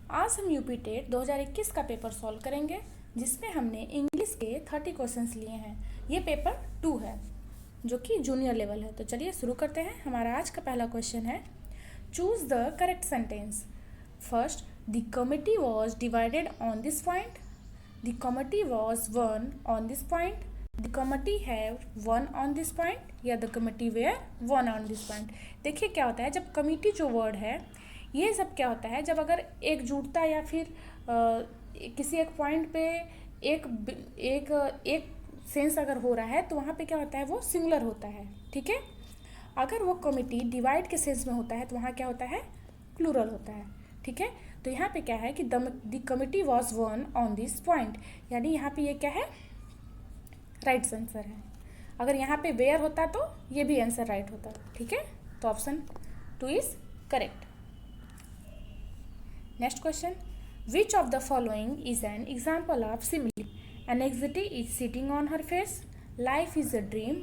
आज हम UP TET 2021 का पेपर सॉल्व करेंगे, जिसमें हमने इंग्लिश के 30 क्वेश्चंस लिए हैं। ये पेपर 2 है, जो कि जूनियर लेवल है। तो चलिए शुरू करते हैं। हमारा आज का पहला क्वेश्चन है, choose the correct sentence. First, the committee was divided on this point, the committee was one on this point, the committee have one on this point, या the committee were one on this point. देखिए क्या होता है, जब committee जो word है, ये सब क्या होता है, जब अगर एकजुटता या फिर किसी एक पॉइंट पे एक सेंस अगर हो रहा है, तो वहाँ पे क्या होता है, वो सिंगुलर होता है। ठीक है। अगर वो कमिटी डिवाइड के सेंस में होता है, तो वहाँ क्या होता है, प्लूरल होता है। ठीक है। तो यहाँ पे क्या है कि the committee was one on this point, यानी यहाँ पे ये क्या है, राइट आंसर है। अगर यहाँ पे वेयर होता तो ये भी आंसर राइट होता। ठीक है। तो option 2 is correct. Next question, which of the following is an example of simile? Anxiety is sitting on her face, life is a dream,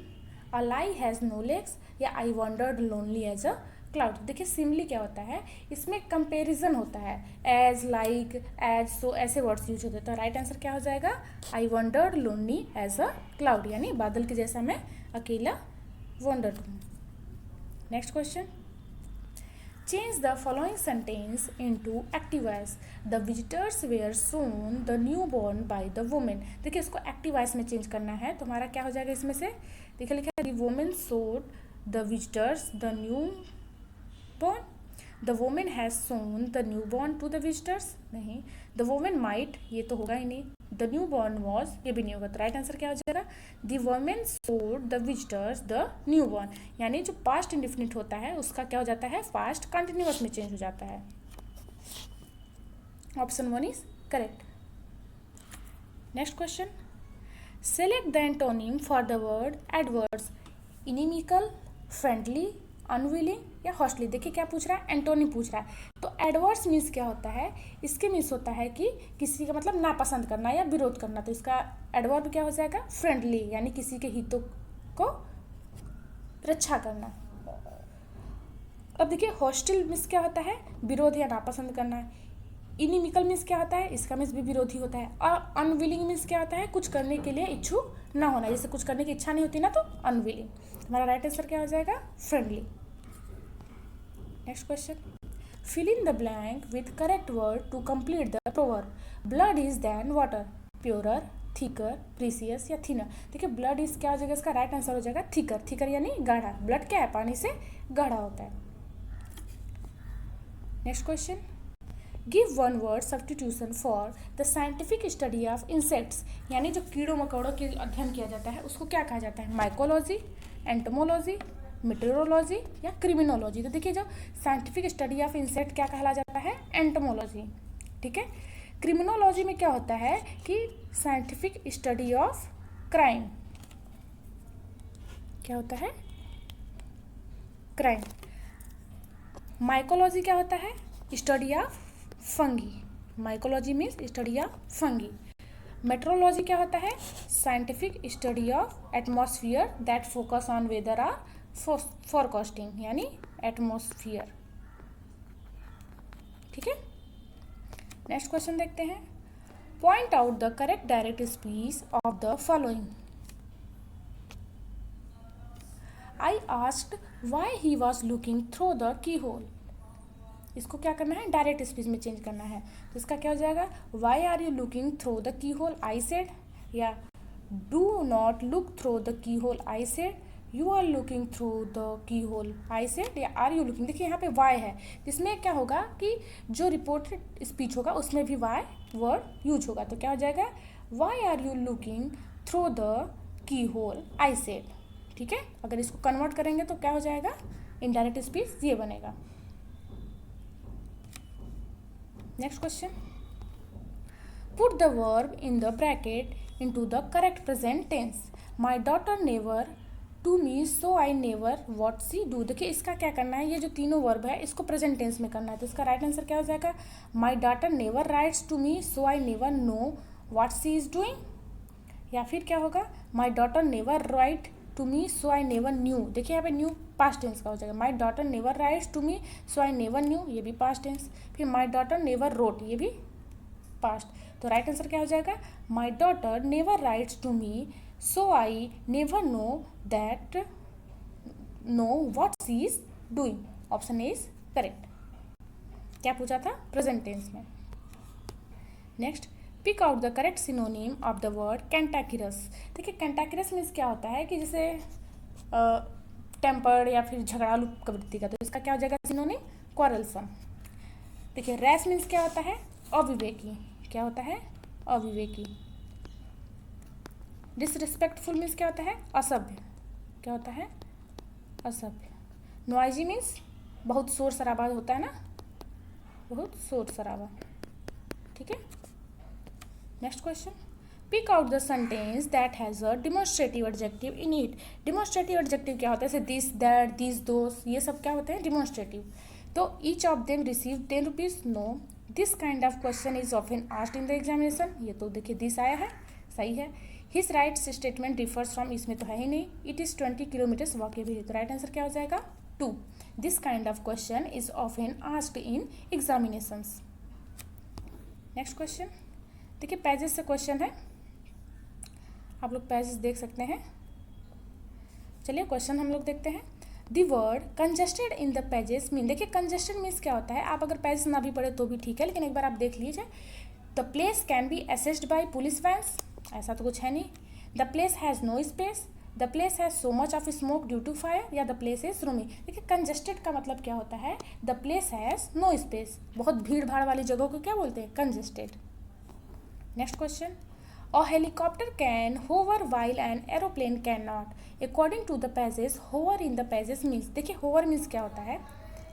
a lie has no legs, या I wandered lonely as a cloud। देखिए simile क्या होता है, इसमें comparison होता है, as, like, as, सो ऐसे words use होते हैं। तो राइट आंसर क्या हो जाएगा, I wandered lonely as a cloud, यानी बादल के जैसा मैं अकेला वॉन्डर्ड हूँ। Next question, change the following sentence into active voice. The visitors were shown the newborn by the woman। देखिए इसको एक्टिव वॉइस में चेंज करना है, तो हमारा क्या हो जाएगा इसमें से, देखिए लिखा है, the woman showed the visitors the newborn, the woman has shown the newborn to the visitors, नहीं, the woman might, ये तो होगा ही नहीं, the newborn was, ये भी नहीं होगा। तो राइट आंसर क्या हो जाएगा, the woman showed the visitors the newborn, यानी जो पास्ट इंडिफिनिट होता है उसका क्या हो जाता है, पास्ट कंटिन्यूअस में चेंज हो जाता है। Option 1 is correct. Next question, select the antonym for the word adverse. Inimical, friendly, unwilling या हॉस्टली। देखिए क्या पूछ रहा है, एंटोनिम पूछ रहा है। तो एडवर्ड्स मीन्स क्या होता है, इसके मीन्स होता है कि किसी का मतलब नापसंद करना या विरोध करना। तो इसका एडवर्ब क्या हो जाएगा, फ्रेंडली, यानी किसी के हितों को रक्षा करना। अब देखिए हॉस्टिल मीन्स क्या होता है, विरोध या नापसंद करना। इनिमिकल मीन्स क्या होता है, इसका मीन्स भी विरोधी होता है। और अनविलिंग मीन्स क्या होता है, कुछ करने के लिए इच्छुक ना होना, जैसे कुछ करने की इच्छा नहीं होती ना, तो अनविलिंग। हमारा राइट आंसर क्या हो जाएगा, friendly. Next question, fill in the blank with correct word to complete the proverb. Blood is than water, purer, thicker, precious या thinner। देखिए blood is क्या हो जाएगा, इसका राइट आंसर हो जाएगा thicker। thicker यानी गाढ़ा। ब्लड क्या है, पानी से गाढ़ा होता है। Next question, give one word substitution for the scientific study of insects, यानी जो कीड़ों मकोड़ों के अध्ययन किया जाता है उसको क्या कहा जाता है, माइकोलॉजी, एंटोमोलॉजी, मेटेरोलॉजी या क्रिमिनोलॉजी। तो देखिए जो साइंटिफिक स्टडी ऑफ इंसेक्ट क्या कहला जाता है, एंटोमोलॉजी। ठीक है। क्रिमिनोलॉजी में क्या होता है कि साइंटिफिक स्टडी ऑफ क्राइम, क्या होता है, क्राइम। माइकोलॉजी क्या होता है, study of fungi. Mycology means study of fungi. Meteorology क्या होता है, scientific study of atmosphere that focus on weather or forecasting, यानी एटमॉस्फियर। ठीक है। नेक्स्ट क्वेश्चन देखते हैं, point out the correct direct speech of the following. I asked why he was looking through the keyhole. इसको क्या करना है, direct speech में चेंज करना है। तो इसका क्या हो जाएगा, why are you looking through the keyhole, I said, या do not look through the keyhole, I said, you are looking through the keyhole, I said, या आर यू लुकिंग। देखिए यहाँ पे Y है, जिसमें क्या होगा कि जो रिपोर्टेड स्पीच होगा उसमें भी वाई वर्ड यूज होगा। तो क्या हो जाएगा, why are you looking through the keyhole, I said. ठीक है। अगर इसको कन्वर्ट करेंगे तो क्या हो जाएगा, इनडायरेक्ट स्पीच ये बनेगा। Next question, put the verb in the bracket into the correct present tense. My daughter never to me so I never what she do. देखिए इसका क्या करना है, ये जो तीनों वर्ब है इसको प्रेजेंट टेंस में करना है। तो इसका राइट आंसर क्या हो जाएगा, my daughter never writes to me so I never know what she is doing. या फिर क्या होगा, my daughter never write to me so I never knew. देखिए यहाँ पे न्यू पास्ट टेंस का हो जाएगा। My daughter never writes to me so I never knew, ये भी पास्ट टेंस। फिर माई डॉटर नेवर रोट, ये भी पास्ट। तो राइट आंसर क्या हो जाएगा, my daughter never writes to me so I never know what she is doing. Option A is correct. क्या पूछा था, प्रेजेंट टेंस में। Next, pick out the correct synonym of the word cantankerous. देखिए cantankerous means क्या होता है कि जैसे टेम्पर्ड या फिर झगड़ालू प्रवृत्ति का, तो इसका क्या हो जाएगा सिनोनिम, क्वारलसम। देखिए रैश मीन्स क्या होता है, अविवेकी। क्या होता है, अविवेकी। डिसरिस्पेक्टफुल मीन्स क्या होता है, असभ्य। क्या होता है, असभ्य। नॉइजी मीन्स बहुत शोर शराबा होता है ना, बहुत शोर शराबा। ठीक है। Next question, pick out the sentence that has a demonstrative adjective in it. Demonstrative adjective क्या होता है, जैसे दिस, दैट, दिस, दोस, ये सब क्या होते हैं, डिमॉन्स्ट्रेटिव। तो each of them receive 10 rupees. No, this kind of question is often asked in the examination. ये तो देखिए दिस आया है, सही है। His writes statement differs from, इसमें तो है ही नहीं। It is 20 kilometres walk every day, तो राइट आंसर क्या हो जाएगा, 2। This kind of question is often asked in examinations. Next question, देखिए पेजेस से क्वेश्चन है, आप लोग पेजेस देख सकते हैं। चलिए क्वेश्चन हम लोग देखते हैं। The word congested in the pages mean, देखिए कंजेस्टेड मीन्स क्या होता है, आप अगर पेजेस ना भी पढ़े तो भी ठीक है, लेकिन एक बार आप देख लीजिए। The place can be accessed by police vans, ऐसा तो कुछ है नहीं। The place has no space, the place has so much of smoke due to fire, या द प्लेस इज रूमी। देखिए कंजेस्टेड का मतलब क्या होता है, the place has no space, बहुत भीड़ भाड़ वाली जगहों को क्या बोलते हैं, congested. Next question, a helicopter can hover while an aeroplane can not. According to the passage, hover in the passage means, देखिए होवर मीन्स क्या होता है,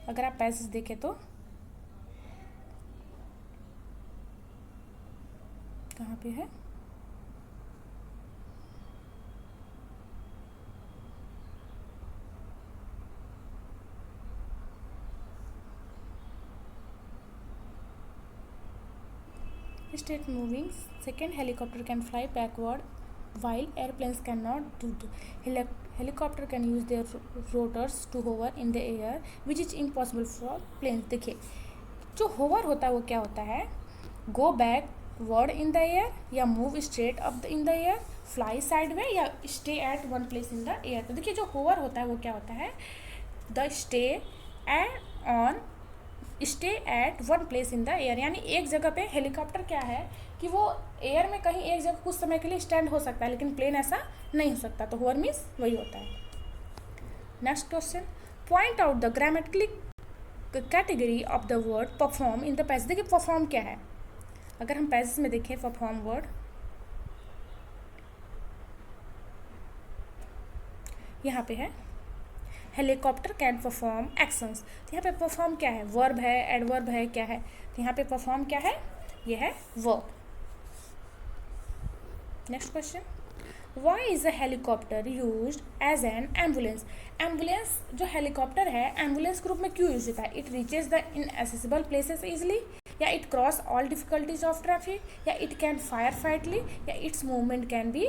अगर आप पैसेज देखें तो कहाँ पे है, state moving. Second, helicopter can fly backward while airplanes cannot do. Helicopter can use their rotors to hover in the air, which is impossible for planes. देखिए जो होवर होता है वो क्या होता है, go backward in the air, या move straight up in the air, fly sideway, या stay at one place in the air. तो देखिए जो होवर होता है वो क्या होता है, the stay at one place in the air, यानी एक जगह पे। हेलीकॉप्टर क्या है कि वो एयर में कहीं एक जगह कुछ समय के लिए स्टैंड हो सकता है, लेकिन प्लेन ऐसा नहीं हो सकता, तो होवर मीन्स वही होता है। Next question, point out the grammatically category of the word perform in the passage. देखिए परफॉर्म क्या है, अगर हम पैसेज में देखें परफॉर्म वर्ड, यहाँ पे है हेलीकॉप्टर कैन परफॉर्म एक्शंस। तो यहाँ पे परफॉर्म क्या है, वर्ब है, एडवर्ब है, क्या है, तो यहाँ पे परफॉर्म क्या है, ये है verb. Next question, why is a helicopter used as an ambulance. Ambulance जो हेलीकॉप्टर है एम्बुलेंस के रूप में क्यों यूज होता है, it reaches the inaccessible places easily, या it cross all difficulties of traffic, या इट कैन फायर फाइटली, या its movement can be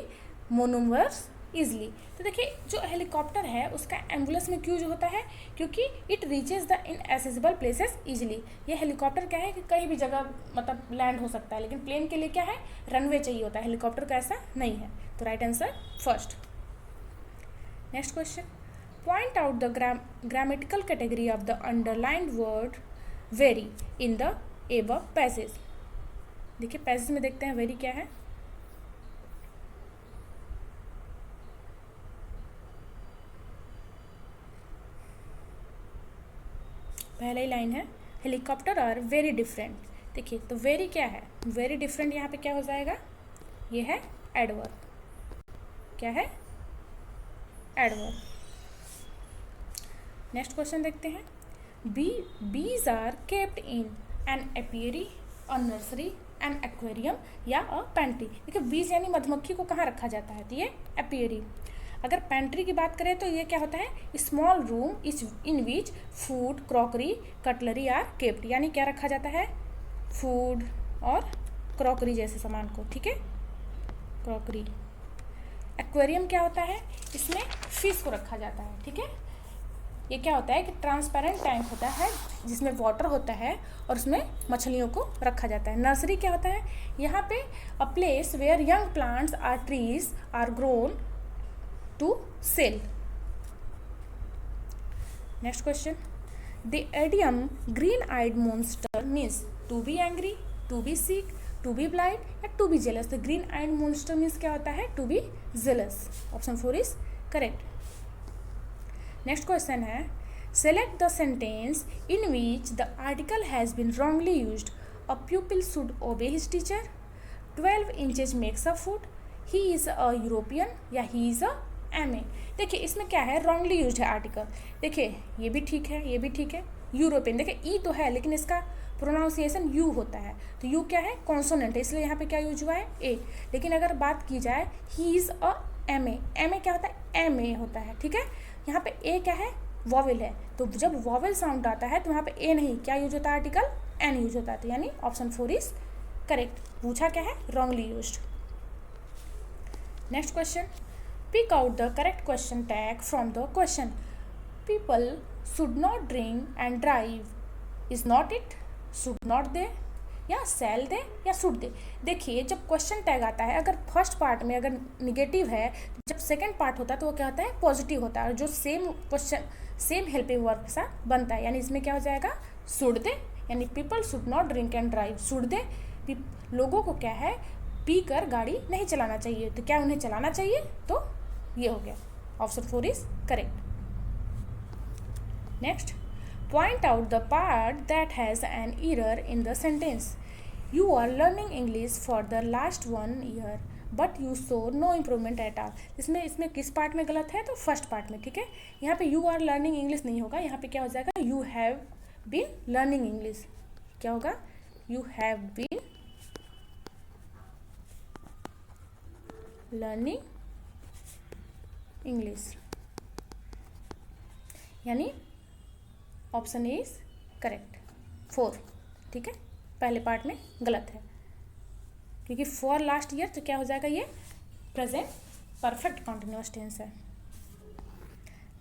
manoeuvres easily. तो देखिए जो हेलीकॉप्टर है उसका एम्बुलेंस में क्यों यूज होता है, क्योंकि it reaches the inaccessible places easily. ये हेलीकॉप्टर क्या है कि कहीं भी जगह मतलब लैंड हो सकता है, लेकिन प्लेन के लिए क्या है, रनवे चाहिए होता है, हेलीकॉप्टर का ऐसा नहीं है। तो right answer first. Next question, point out the grammatical category of the underlined word very in the above passage. देखिए पैसेज में देखते हैं वेरी क्या है, पहला ही लाइन है, हेलीकॉप्टर आर वेरी डिफरेंट। देखिए तो वेरी क्या है, वेरी डिफरेंट, यहाँ पे क्या हो जाएगा, ये है एडवर्ब। क्या है, एडवर्ब। नेक्स्ट क्वेश्चन देखते हैं, bees are kept in an apiary, a nursery, an aquarium, या अ पेंट्री। देखिए बीज यानी मधुमक्खी को कहाँ रखा जाता है, तो ये एपियरी। अगर पेंट्री की बात करें तो ये क्या होता है, small room in which food, crockery, cutlery are kept, यानी क्या रखा जाता है, फूड और क्रॉकरी जैसे सामान को, ठीक है, क्रॉकरी। एक्वेरियम क्या होता है, इसमें फिश को रखा जाता है, ठीक है। ये क्या होता है कि ट्रांसपेरेंट टैंक होता है जिसमें वाटर होता है और उसमें मछलियों को रखा जाता है। नर्सरी क्या होता है, यहाँ पे a place where young plants or trees are grown to sell. Next question, the idiom green eyed monster means to be angry, to be sick, to be blind या to be jealous. The green eyed monster means क्या होता है, to be jealous. Option 4 is correct. Next question है, select the sentence in which the article has been wrongly used. A pupil should obey his teacher, 12 inches makes a foot, he is a European या he is a MA। देखिए इसमें क्या है, wrongly used है article. देखिए ये भी ठीक है, ये भी ठीक है। यूरोपियन, देखिए ई तो है लेकिन इसका प्रोनाउंसिएशन यू होता है, तो यू क्या है, कॉन्सोनेंट है, इसलिए यहाँ पे क्या यूज हुआ है, ए। लेकिन अगर बात की जाए he is a MA, MA क्या होता है, MA होता है, ठीक है। यहाँ पे ए क्या है, वॉवेल है, तो जब वॉवेल साउंड आता है तो वहाँ पे ए नहीं, क्या यूज होता है, आर्टिकल एन यूज होता है, तो यानी ऑप्शन 4 इज करेक्ट। पूछा क्या है, wrongly used. Next question, pick out the correct question tag from the question. People should not drink and drive, is not it, should not they या shall दे या should they. देखिए जब question tag आता है, अगर फर्स्ट पार्ट में अगर negative है, जब सेकंड पार्ट होता है तो वो क्या होता है, पॉजिटिव होता है, और जो same question same helping verb के साथ बनता है, यानी इसमें क्या हो जाएगा, शुड दे, यानी people should not drink and drive, should they, लोगों को क्या है, पी कर गाड़ी नहीं चलाना चाहिए, तो क्या उन्हें चलाना चाहिए, तो ये हो गया, option 4 is correct. Next, point out the part that has an error in the sentence. You are learning English for the last 1 year but you saw no improvement at all. इसमें किस पार्ट में गलत है, तो first part में, ठीक है। यहाँ पे you are learning English नहीं होगा, यहाँ पे क्या हो जाएगा, you have been learning English। क्या होगा, you have been learning English, यानी ऑप्शन इज करेक्ट 4, ठीक है। पहले पार्ट में गलत है क्योंकि फॉर लास्ट ईयर, तो क्या हो जाएगा, ये प्रेजेंट परफेक्ट कॉन्टिन्यूअस टेंस है।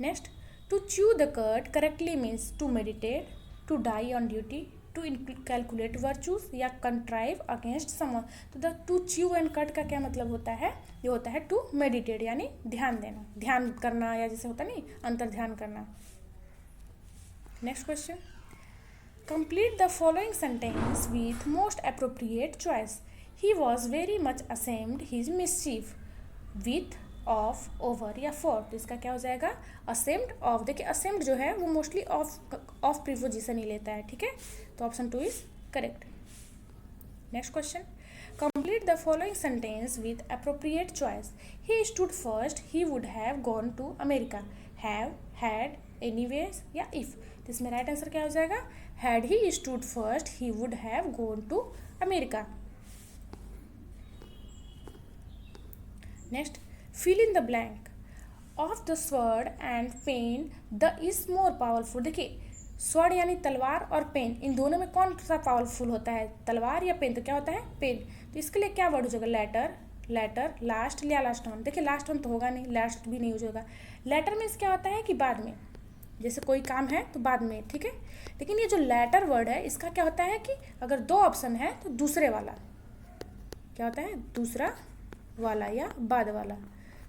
Next, to chew the cud correctly means to meditate, to die on duty, to calculate virtues या कंट्राइव अगेंस्ट समवन। तो the to chew and cud का क्या मतलब होता है, ये होता है टू मेडिटेट, यानी ध्यान देना, ध्यान करना, या जैसे होता नहीं अंतर ध्यान करना। Next question, complete the following sentence with most appropriate choice. He was very much ashamed his mischief, with, of, over या फॉर। तो इसका क्या हो जाएगा, असेम्ड, ऑफ। देखिए असेम्ड जो है वो मोस्टली ऑफ प्रीपोजिशन ही लेता है, ठीक है, तो option 2 is correct. Next question, complete the following sentence with appropriate choice. He studied first, he would have gone to America, have, had, anyways या इफ। तो इसमें राइट आंसर क्या हो जाएगा, had he studied first he would have gone to America. Next, fill in the blank. Of the sword and pen the is more powerful. देखिए sword यानी तलवार और पेन, इन दोनों में कौन सा पावरफुल होता है, तलवार या पेन, तो क्या होता है, पेन। तो इसके लिए क्या वर्ड हो जाएगा, लेटर, लेटर, लास्ट या लास्ट वन। देखिए लास्ट वन तो होगा नहीं, लास्ट भी नहीं यूज होगा। लेटर मीन्स क्या होता है कि बाद में, जैसे कोई काम है तो बाद में, ठीक है। लेकिन ये जो लेटर वर्ड है इसका क्या होता है कि अगर 2 ऑप्शन है तो दूसरे वाला क्या होता है, दूसरा वाला या बाद वाला।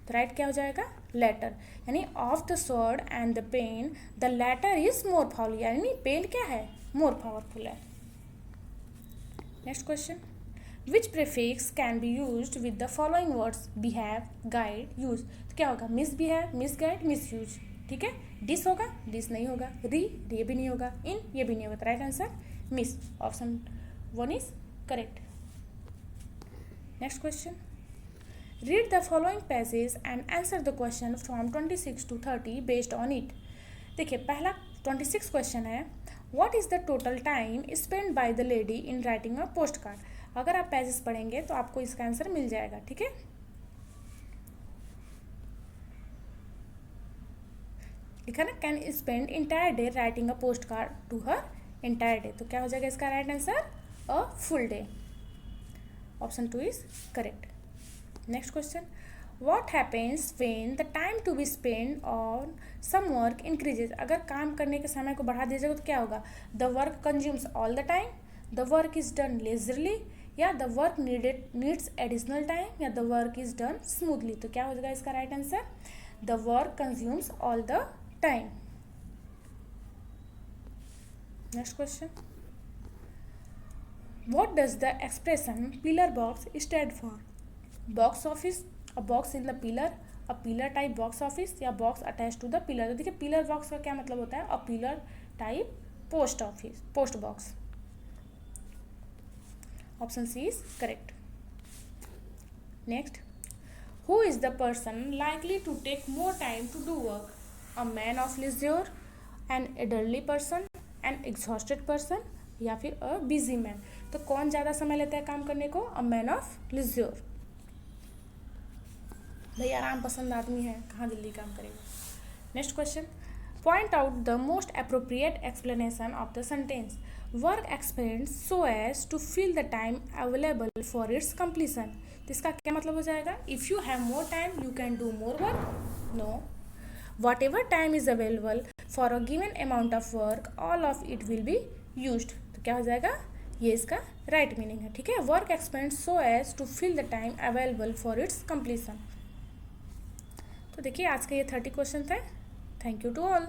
तो राइट क्या हो जाएगा, लेटर, यानी of the sword and the pen the latter is more powerful, यानी पेन क्या है, मोर पावरफुल है। Next question, which prefix can be used with the following words, behave, guide, use. तो क्या होगा, misbehave, misguide, misuse, ठीक है। Dish होगा, डिस नहीं होगा, री, ये भी नहीं होगा, इन, ये भी नहीं होगा, तो right answer miss, option 1 is correct. Next question, read the following passage and answer the question from 26 to 30 based on it. देखिए पहला 26 क्वेश्चन है, what is the total time spend by the lady in writing a post card. अगर आप passage पढ़ेंगे तो आपको इसका answer मिल जाएगा, ठीक है। लिखा ना, can spend entire day writing a post card to her entire day. तो क्या हो जाएगा इसका right answer, a full day, option 2 is correct. Next question, what happens when the time to be spend on some work increases, अगर काम करने के समय को बढ़ा दिया जाएगा तो क्या होगा? The work consumes all the time, the work is done leisurely, या the work needs additional time, या the work is done smoothly. तो क्या हो जाएगा इसका right answer? The work consumes all the time. Next question, what does the expression pillar box stand for? Box office, a box in the pillar, a pillar type box office, या box attached to the pillar। तो देखिए pillar box का क्या मतलब होता है? a pillar type post office, post box। option C is correct। next, who is the person likely to take more time to do work? a man of leisure, an elderly person, an exhausted person, या फिर a busy man. तो कौन ज़्यादा समय लेता है काम करने को? A man of leisure. भाई आराम पसंद आदमी है, कहाँ जल्दी काम करेगा। Next question, point out the most appropriate explanation of the sentence work expand so as to fill the time available for its completion. तो इसका क्या मतलब हो जाएगा? If you have more time you can do more work? No, whatever time is available for a given amount of work all of it will be used. तो क्या हो जाएगा? ये इसका राइट मीनिंग है। ठीक है, work expand so as to fill the time available for its completion. तो देखिए आज का ये 30 क्वेश्चन है। Thank you to all.